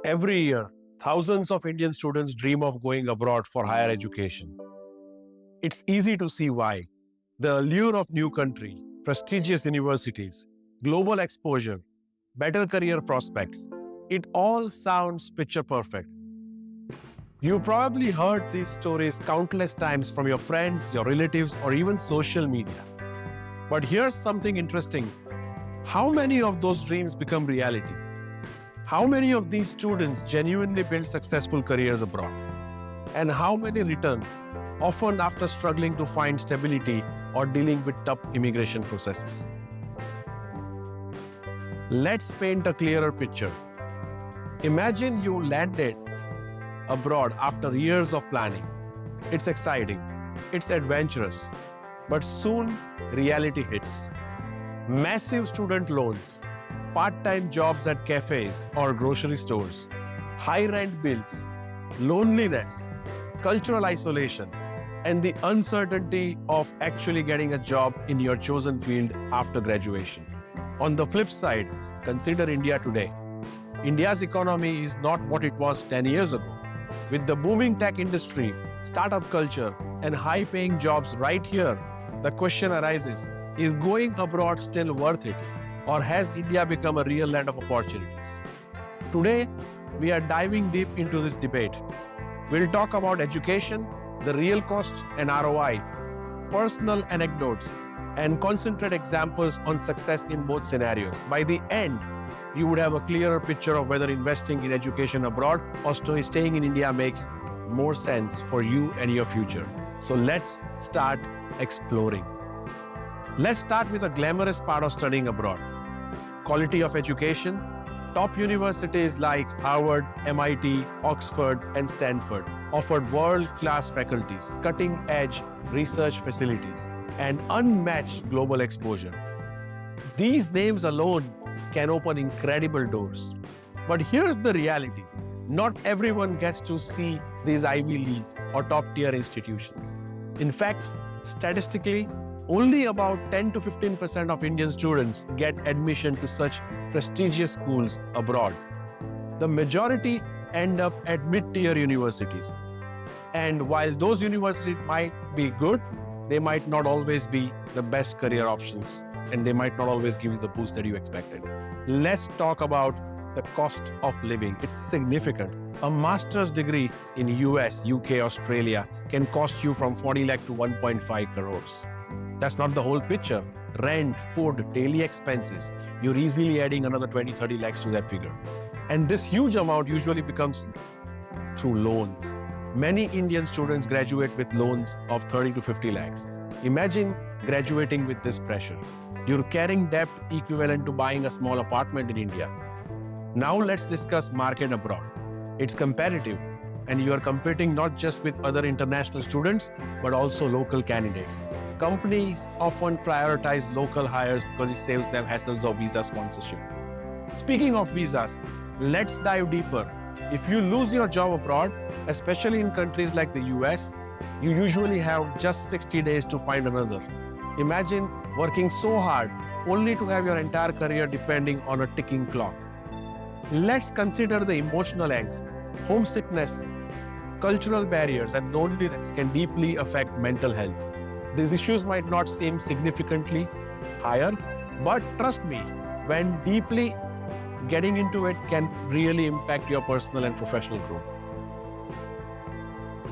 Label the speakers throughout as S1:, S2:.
S1: Every year, thousands of Indian students dream of going abroad for higher education. It's easy to see why. The allure of new country, prestigious universities, global exposure, better career prospects, it all sounds picture perfect. You probably heard these stories countless times from your friends, your relatives, or even social media. But here's something interesting. How many of those dreams become reality? How many of these students genuinely build successful careers abroad? And how many return, often after struggling to find stability or dealing with tough immigration processes? Let's paint a clearer picture. Imagine you landed abroad after years of planning. It's exciting, it's adventurous, but soon reality hits. Massive student loans, part-time jobs at cafes or grocery stores, high rent bills, loneliness, cultural isolation, and the uncertainty of actually getting a job in your chosen field after graduation. On the flip side, consider India today. India's economy is not what it was 10 years ago. With the booming tech industry, startup culture, and high-paying jobs right here, the question arises, is going abroad still worth it? Or has India become a real land of opportunities? Today, we are diving deep into this debate. We'll talk about education, the real cost and ROI, personal anecdotes, and concentrate examples on success in both scenarios. By the end, you would have a clearer picture of whether investing in education abroad or staying in India makes more sense for you and your future. So let's start exploring. Let's start with the glamorous part of studying abroad. Quality of education. Top universities like Harvard, MIT, Oxford, and Stanford offered world-class faculties, cutting-edge research facilities, and unmatched global exposure. These names alone can open incredible doors. But here's the reality. Not everyone gets to see these Ivy League or top-tier institutions. In fact, statistically, only about 10 to 15% of Indian students get admission to such prestigious schools abroad. The majority end up at mid-tier universities. And while those universities might be good, they might not always be the best career options, and they might not always give you the boost that you expected. Let's talk about the cost of living. It's significant. A master's degree in US, UK, Australia can cost you from 40 lakh to 1.5 crores. That's not the whole picture. Rent, food, daily expenses. You're easily adding another 20-30 lakhs to that figure. And this huge amount usually becomes through loans. Many Indian students graduate with loans of 30 to 50 lakhs. Imagine graduating with this pressure. You're carrying debt equivalent to buying a small apartment in India. Now let's discuss market abroad. It's competitive, and you are competing not just with other international students, but also local candidates. Companies often prioritize local hires because it saves them hassles of visa sponsorship. Speaking of visas, let's dive deeper. If you lose your job abroad, especially in countries like the US, you usually have just 60 days to find another. Imagine working so hard only to have your entire career depending on a ticking clock. Let's consider the emotional angle. Homesickness, cultural barriers, and loneliness can deeply affect mental health. These issues might not seem significantly higher, but trust me, when deeply getting into it can really impact your personal and professional growth.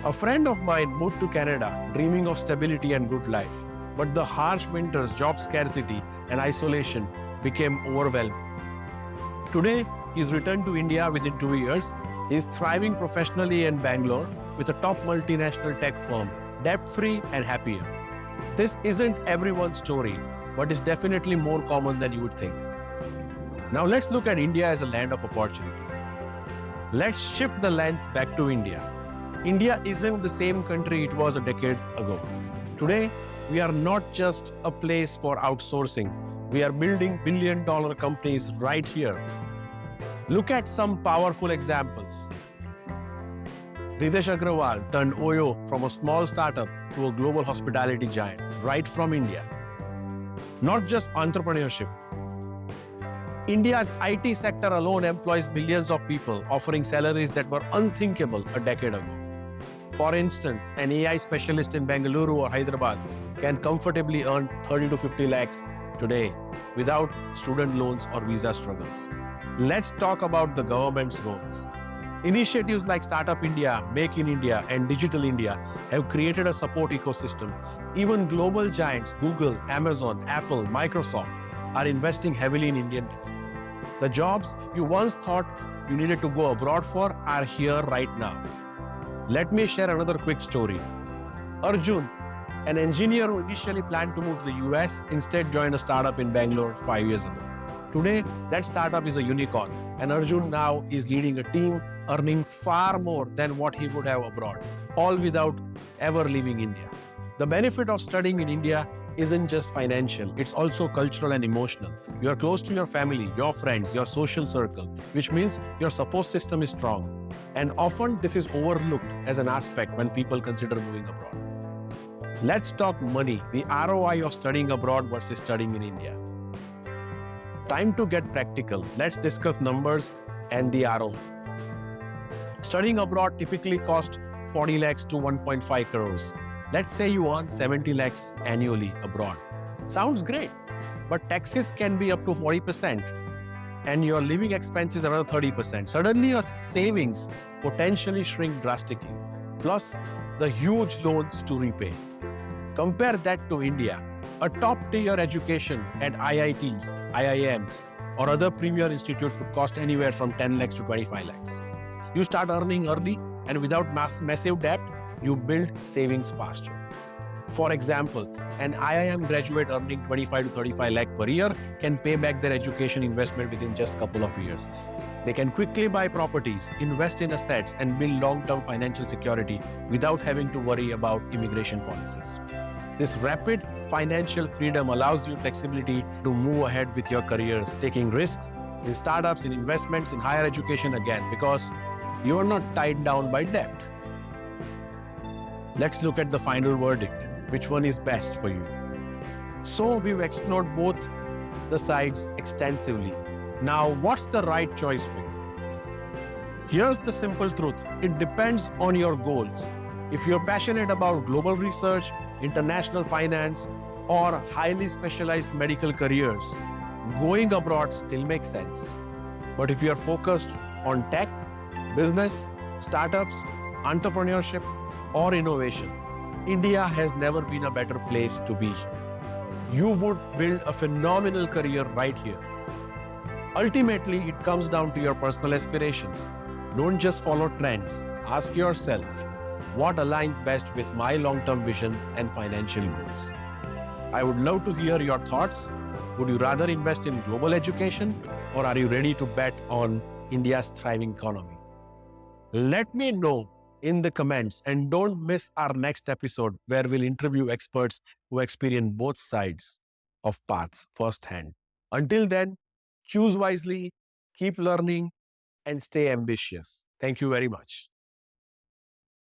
S1: A friend of mine moved to Canada dreaming of stability and good life, but the harsh winters, job scarcity, and isolation became overwhelming. Today, he's returned to India within 2 years. He's thriving professionally in Bangalore with a top multinational tech firm, debt-free and happier. This isn't everyone's story, but it's definitely more common than you would think. Now let's look at India as a land of opportunity. Let's shift the lens back to India. India isn't the same country it was a decade ago. Today, we are not just a place for outsourcing. We are building billion-dollar companies right here. Look at some powerful examples. Ritesh Agrawal turned Oyo from a small startup to a global hospitality giant right from India. Not just entrepreneurship. India's IT sector alone employs millions of people, offering salaries that were unthinkable a decade ago. For instance, an AI specialist in Bengaluru or Hyderabad can comfortably earn 30 to 50 lakhs today without student loans or visa struggles. Let's talk about the government's roles. Initiatives like Startup India, Make in India, and Digital India have created a support ecosystem. Even global giants Google, Amazon, Apple, Microsoft are investing heavily in Indian tech. The jobs you once thought you needed to go abroad for are here right now. Let me share another quick story. Arjun, an engineer who initially planned to move to the US, instead joined a startup in Bangalore 5 years ago. Today, that startup is a unicorn, and Arjun now is leading a team earning far more than what he would have abroad, all without ever leaving India. The benefit of studying in India isn't just financial, it's also cultural and emotional. You are close to your family, your friends, your social circle, which means your support system is strong. And often this is overlooked as an aspect when people consider moving abroad. Let's talk money, the ROI of studying abroad versus studying in India. Time to get practical. Let's discuss numbers and the ROI. Studying abroad typically costs 40 lakhs to 1.5 crores. Let's say you earn 70 lakhs annually abroad. Sounds great, but taxes can be up to 40% and your living expenses around 30%. Suddenly your savings potentially shrink drastically, plus the huge loans to repay. Compare that to India. A top-tier education at IITs, IIMs, or other premier institutes would cost anywhere from 10 lakhs to 25 lakhs. You start earning early, and without massive debt, you build savings faster. For example, an IIM graduate earning 25 to 35 lakh per year can pay back their education investment within just a couple of years. They can quickly buy properties, invest in assets, and build long-term financial security without having to worry about immigration policies. This rapid financial freedom allows you flexibility to move ahead with your careers, taking risks in startups, in investments, in higher education again, because you are not tied down by debt. Let's look at the final verdict. Which one is best for you? So we've explored both the sides extensively. Now, what's the right choice for you? Here's the simple truth. It depends on your goals. If you're passionate about global research, international finance, or highly specialized medical careers, going abroad still makes sense. But if you're focused on tech, business, startups, entrepreneurship, or innovation, India has never been a better place to be. You would build a phenomenal career right here. Ultimately, it comes down to your personal aspirations. Don't just follow trends. Ask yourself, what aligns best with my long-term vision and financial goals? I would love to hear your thoughts. Would you rather invest in global education, or are you ready to bet on India's thriving economy? Let me know in the comments, and don't miss our next episode where we'll interview experts who experience both sides of paths firsthand. Until then, choose wisely, keep learning, and stay ambitious. Thank you very much.